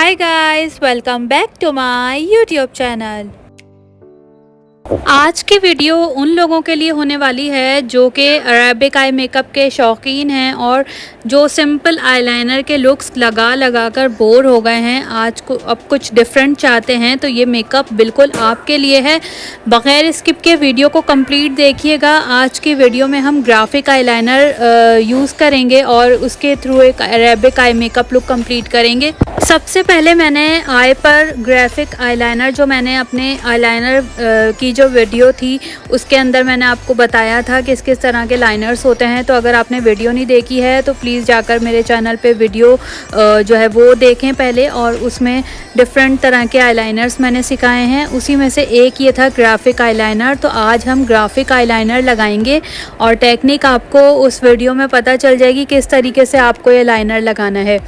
Hi guys, welcome back to my YouTube channel। आज की video उन लोगों के लिए होने वाली है जो कि अरेबिक आई मेकअप के शौकीन हैं और जो सिंपल आईलाइनर के लुक्स लगा कर बोर हो गए हैं। अब कुछ डिफरेंट चाहते हैं तो ये मेकअप बिल्कुल आपके लिए है। बग़ैर स्किप के वीडियो को कंप्लीट देखिएगा। आज की वीडियो में हम ग्राफिक आईलाइनर यूज़ करेंगे और उसके थ्रू एक Arabic eye makeup look complete करेंगे। सबसे पहले मैंने आई पर ग्राफिक आईलाइनर जो मैंने अपने आईलाइनर की जो वीडियो थी उसके अंदर मैंने आपको बताया था कि किस तरह के लाइनर्स होते हैं। तो अगर आपने वीडियो नहीं देखी है तो प्लीज़ जाकर मेरे चैनल पे वीडियो जो है वो देखें पहले, और उसमें डिफरेंट तरह के आईलाइनर्स मैंने सिखाए हैं। उसी में से एक ये था ग्राफिक आईलाइनर। तो आज हम ग्राफिक आईलाइनर लगाएंगे और टेक्निक आपको उस वीडियो में पता चल जाएगी किस तरीके से आपको ये लाइनर लगाना है।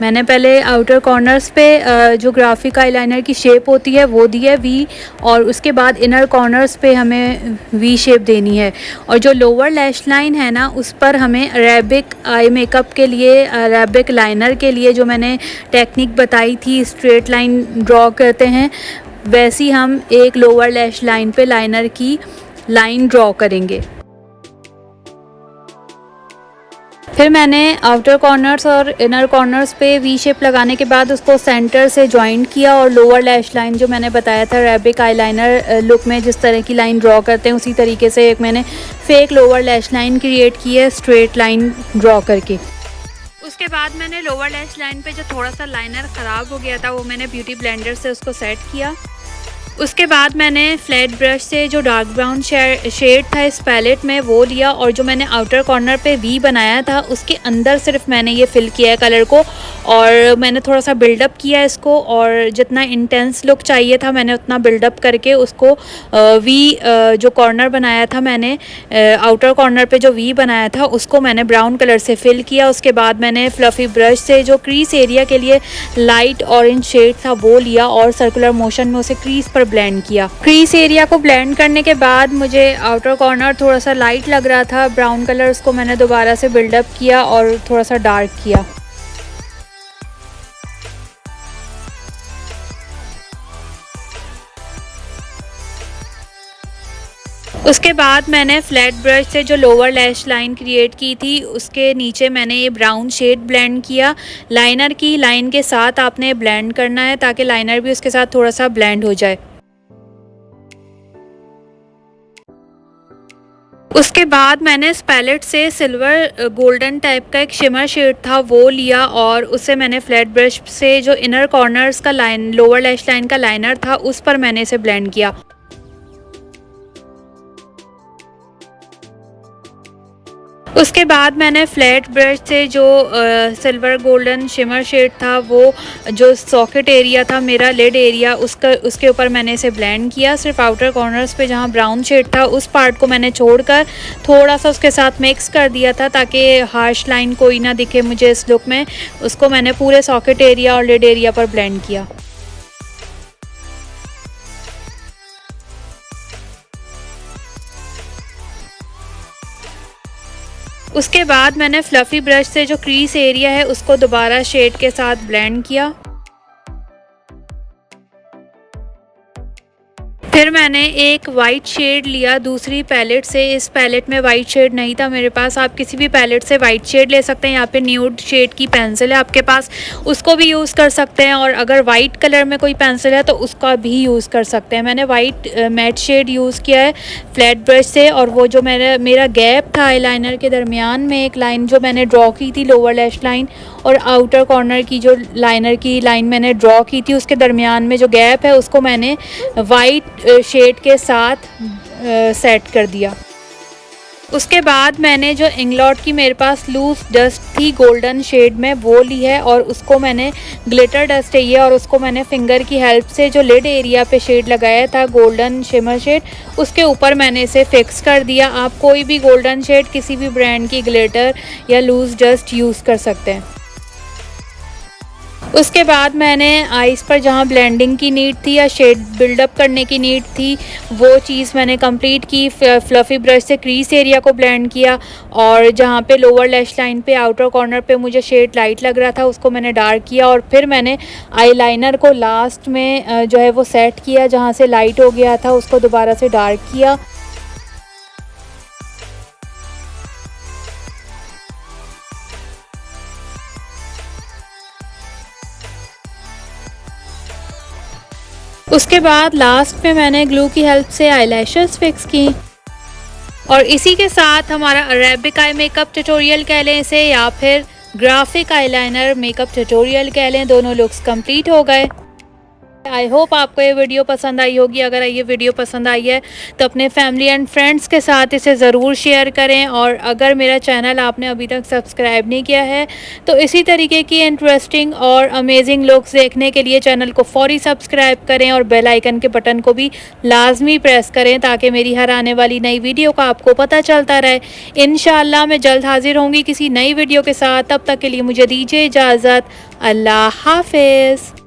मैंने पहले आउटर कॉर्नर्स पे जो ग्राफिक आईलाइनर की शेप होती है वो दी है वी, और उसके बाद इनर कॉर्नर्स पे हमें वी शेप देनी है। और जो लोअर लैश लाइन है ना, उस पर हमें अरेबिक आई मेकअप के लिए, अरेबिक लाइनर के लिए जो मैंने टेक्निक बताई थी, स्ट्रेट लाइन ड्रॉ करते हैं, वैसी हम एक लोअर लैश लाइन पे लाइनर की लाइन ड्रॉ करेंगे। फिर मैंने आउटर कॉर्नर्स और इनर कॉर्नर्स पे वी शेप लगाने के बाद उसको सेंटर से जॉइंट किया, और लोअर लैश लाइन जो मैंने बताया था अरेबिक आईलाइनर लुक में जिस तरह की लाइन ड्रॉ करते हैं उसी तरीके से एक मैंने fake lower lash line create की है स्ट्रेट लाइन ड्रॉ करके। उसके बाद मैंने लोअर लैश लाइन पे जो थोड़ा सा लाइनर ख़राब हो गया था वो मैंने ब्यूटी ब्लेंडर से उसको सेट किया। उसके बाद मैंने फ्लैट ब्रश से जो डार्क ब्राउन शेड था इस पैलेट में वो लिया, और जो मैंने आउटर कॉर्नर पे वी बनाया था उसके अंदर सिर्फ मैंने ये फिल किया है कलर को, और मैंने थोड़ा सा बिल्डअप किया इसको, और जितना इंटेंस लुक चाहिए था मैंने उतना बिल्डअप करके उसको वी जो कॉर्नर बनाया था मैंने, आउटर कॉर्नर पे जो वी बनाया था उसको मैंने ब्राउन कलर से फिल किया। उसके बाद मैंने फ्लफ़ी ब्रश से जो क्रीज एरिया के लिए लाइट ऑरेंज शेड था वो लिया और सर्कुलर मोशन में उसे क्रीज पर ब्लेंड किया। क्रीज एरिया को ब्लेंड करने के बाद मुझे आउटर कॉर्नर थोड़ा सा लाइट लग रहा था, ब्राउन कलर उसको मैंने दोबारा से बिल्डअप किया और थोड़ा सा डार्क किया। उसके बाद मैंने फ्लैट ब्रश से जो लोअर लैश लाइन क्रिएट की थी उसके नीचे मैंने ये ब्राउन शेड ब्लेंड किया। लाइनर की लाइन के साथ आपने ब्लेंड करना है ताकि लाइनर भी उसके साथ थोड़ा सा ब्लेंड हो जाए। उसके बाद मैंने इस पैलेट से सिल्वर गोल्डन टाइप का एक शिमर शेड था वो लिया, और उससे मैंने फ्लैट ब्रश से जो इनर कॉर्नर्स का लाइन, लोअर लैश लाइन का लाइनर था उस पर मैंने इसे ब्लेंड किया। उसके बाद मैंने फ्लैट ब्रश से जो सिल्वर गोल्डन शिमर शेड था वो जो सॉकेट एरिया था मेरा, लिड एरिया, उसके ऊपर मैंने इसे ब्लेंड किया। सिर्फ आउटर कॉर्नर्स पे जहाँ ब्राउन शेड था उस पार्ट को मैंने छोड़कर थोड़ा सा उसके साथ मिक्स कर दिया था ताकि हार्श लाइन कोई ना दिखे मुझे इस लुक में। उसको मैंने पूरे सॉकेट एरिया और लिड एरिया पर ब्लेंड किया। उसके बाद मैंने फ्लफ़ी ब्रश से जो क्रीज एरिया है उसको दोबारा शेड के साथ ब्लेंड किया। फिर मैंने एक वाइट शेड लिया दूसरी पैलेट से। इस पैलेट में वाइट शेड नहीं था मेरे पास, आप किसी भी पैलेट से वाइट शेड ले सकते हैं। यहाँ पे न्यूड शेड की पेंसिल है आपके पास, उसको भी यूज़ कर सकते हैं, और अगर वाइट कलर में कोई पेंसिल है तो उसका भी यूज़ कर सकते हैं। मैंने वाइट मैट शेड यूज़ किया है फ्लैट ब्रश से, और वो जो मेरा गैप था आईलाइनर के दरमियान में एक लाइन जो मैंने ड्रॉ की थी, लोअर लैश लाइन और आउटर कॉर्नर की जो लाइनर की लाइन मैंने ड्रॉ की थी, उसके दरमियान में जो गैप है उसको मैंने वाइट शेड के साथ सेट कर दिया। उसके बाद मैंने जो इंग्लॉट की मेरे पास लूज डस्ट थी गोल्डन शेड में वो ली है, और उसको मैंने ग्लिटर डस्ट है ये, और उसको मैंने फिंगर की हेल्प से जो लिड एरिया पे शेड लगाया था गोल्डन शिमर शेड उसके ऊपर मैंने इसे फिक्स कर दिया। आप कोई भी गोल्डन शेड किसी भी ब्रांड की ग्लिटर या लूज डस्ट यूज़ कर सकते हैं। उसके बाद मैंने आइस पर जहाँ ब्लेंडिंग की नीड थी या शेड बिल्डअप करने की नीड थी वो चीज़ मैंने कंप्लीट की। फ्लफ़ी ब्रश से क्रीज एरिया को ब्लेंड किया और जहाँ पे लोअर लैश लाइन पे आउटर कॉर्नर पे मुझे शेड लाइट लग रहा था उसको मैंने डार्क किया। और फिर मैंने आईलाइनर को लास्ट में जो है वो सेट किया, जहाँ से लाइट हो गया था उसको दोबारा से डार्क किया। उसके बाद लास्ट में मैंने ग्लू की हेल्प से आईलैशेस फिक्स की। और इसी के साथ हमारा अरेबिक आई मेकअप ट्यूटोरियल कह लें इसे या फिर ग्राफिक आईलाइनर मेकअप ट्यूटोरियल कह लें, दोनों लुक्स कंप्लीट हो गए। आई होप आपको ये वीडियो पसंद आई होगी। अगर ये वीडियो पसंद आई है तो अपने फैमिली एंड फ्रेंड्स के साथ इसे ज़रूर शेयर करें। और अगर मेरा चैनल आपने अभी तक सब्सक्राइब नहीं किया है तो इसी तरीके की इंटरेस्टिंग और अमेजिंग लुक्स देखने के लिए चैनल को फौरी सब्सक्राइब करें और बेल आइकन के बटन को भी लाजमी प्रेस करें ताकि मेरी हर आने वाली नई वीडियो का आपको पता चलता रहे। इंशाल्लाह मैं जल्द हाजिर होंगी किसी नई वीडियो के साथ। तब तक के लिए मुझे दीजिए इजाज़त। अल्लाह हाफिज़।